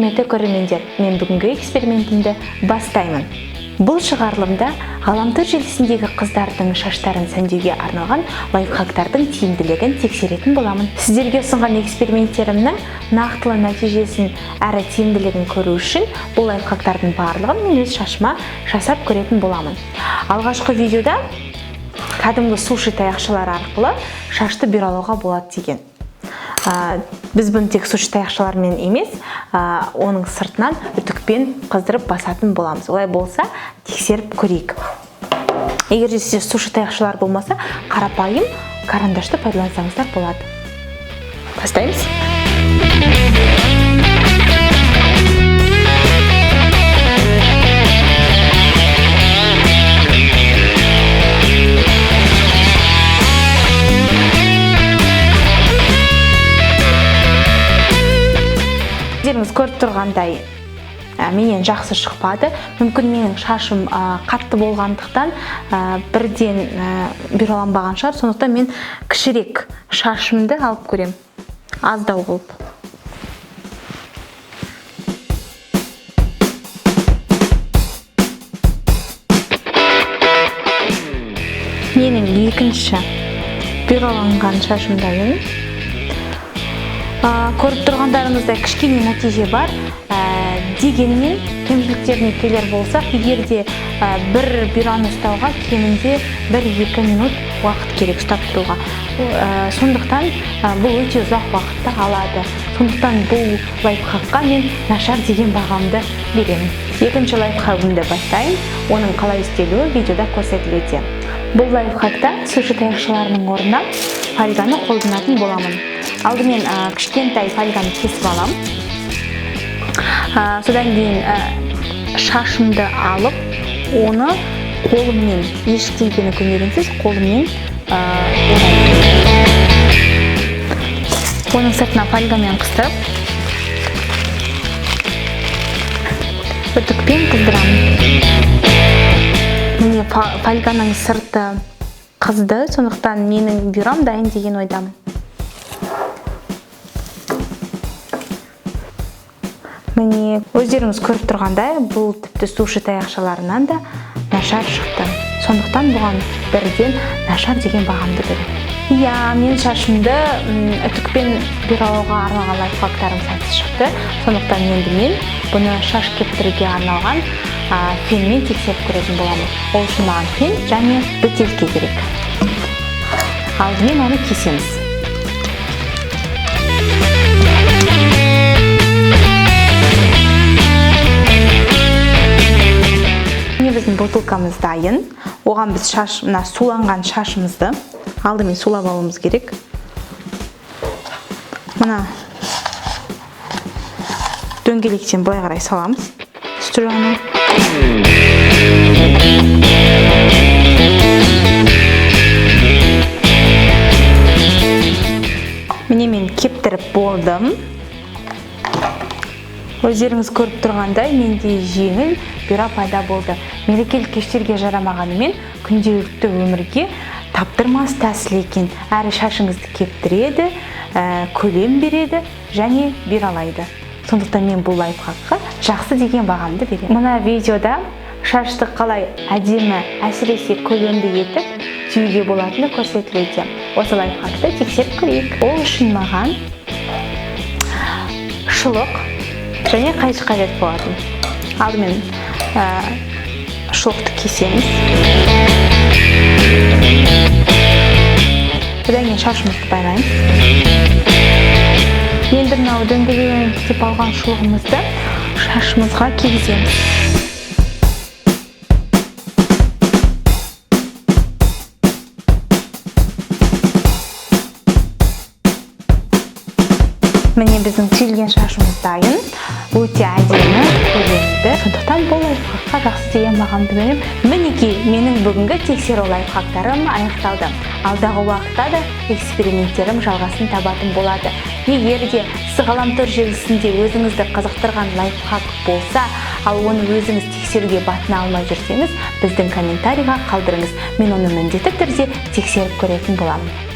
Құрметті көрермендер, мен бүгінгі экспериментімді бастаймын. Бұл шығарылымда ғаламтор желісіндегі қыздардың шаштарын сәндеуге арналған лайфхактардың тиімділігін тексеретін боламын. Сіздерге ұсынған эксперименттерімнің нақтылы нәтижесін әрі тиімділігін көру үшін бұл лайфхактардың барлығын мен өз шашыма жасап көретін боламын. Алғашқы видеода кәдімгі суши таяқшалары арқылы шашты бұралауға болады деген. Біз бұны тек суши таяқшалармен емес, оның сыртынан үтікпен қыздырып басатын боламыз. Олай болса, тексеріп көрейік. Егер де сізде суши таяқшалар болмаса, қарапайым карандашты пайдалансаңыздар болады. Бастаймыз. Өздеріңіз көріп тұрғандай, менен жақсы шықпады. Мүмкін менің шашым қатты болғандықтан бірден бұраланбаған шығар. Сондықтан мен кішірек шашымды алып көрем. Аздау болып. Менің екінші бұраланған шашым дайын. Көріп тұрғандарыңызда кішкене нәтиже бар, дегенмен кемшіліктеріне келер болсақ, егер де бір бұраны ұстауға кемінде 1-2 минут уақыт керек ұстап тұруға. Сондықтан бұл өте ұзақ уақытты алады. Сондықтан бұл лайфхакқа мен нашар деген бағамды беремін. Екінші лайфхагымды бастайын. Оның қалай істелуі видеода көрсетілуде. Бұл лайфхакта суши таяқшаларының орнына фольганы қолданатын боламын. Алдымен кішкентай фольганы кесіп алам. Содан кейін шашымды алып, оны қолыммен, ештеңені көмегенсіз қолыммен оның сыртына фольгамен қыстырып, үтікпен қыздырамын. Міне фольганың сырты қызды, сондықтан менің бұрам дайын деген ойдамын. Міне өздеріңіз көріп тұрғандай, бұл тіпті суши таяқшаларынан да нашар шықты. Сондықтан бұған бірден нашар деген бағамды беремін. Мен шашымды үтікпен бұралауға арналған лайфхактарым сәтсіз шықты. Сондықтан енді мен бұны шаш кептіруге арналған фенмен тексеріп көретін боламын. Ол үшін маған фен және бөтелке керек. Алдымен оны кесеміз. Біздің бутылкамыз дайын. Оған біз суланған шашымызды алдымен сулап алуымыз керек. Мына дөңгелектен былай қарай саламыз. Үсті жағына. Міне мен кептіріп болдым. Өздеріңіз көріп тұрғандай, менде жеңіл бұра пайда болды. Мерекелік кештерге жарамағанымен күнделікті өмірге таптырмас тәсіл екен. Әрі шашыңызды кептіреді, көлем береді және бұралайды. Сондықтан мен бұл лайфхакқа жақсы деген бағамды беремін. Мына видеода шашты қалай әдемі, әсіресе көлемді етіп түюге болатыны көрсетілуде. Осы лайфхакты тексеріп көрейік. Ол үшін маған шұлық және қайшы қажет болатын. Алдымен шұлықты кесеміз. Одан кейін шашымызды байлаймыз. Енді мынау дөңгелегінен кесіп алған шұлығымызды шашымызға кигіземіз. Міне біздің түйілген шашымыз дайын. Өте әдемі, көлемді. Сондықтан бұл лайфхакқа жақсы деген бағамды беремін. Мінекей, менің бүгінгі тексеру лайфхактарым аяқталды. Алдағы уақытта да эксперименттерім жалғасын табатын болады. Егер де сіз ғаламтор желісінде өзіңізді қызықтырған лайфхак болса, ал оны өзіңіз тексеруге батына алмай жүрсеңіз, біздің комментарийға қалдырыңыз. Мен оны міндетті түрде тексеріп көретін боламын.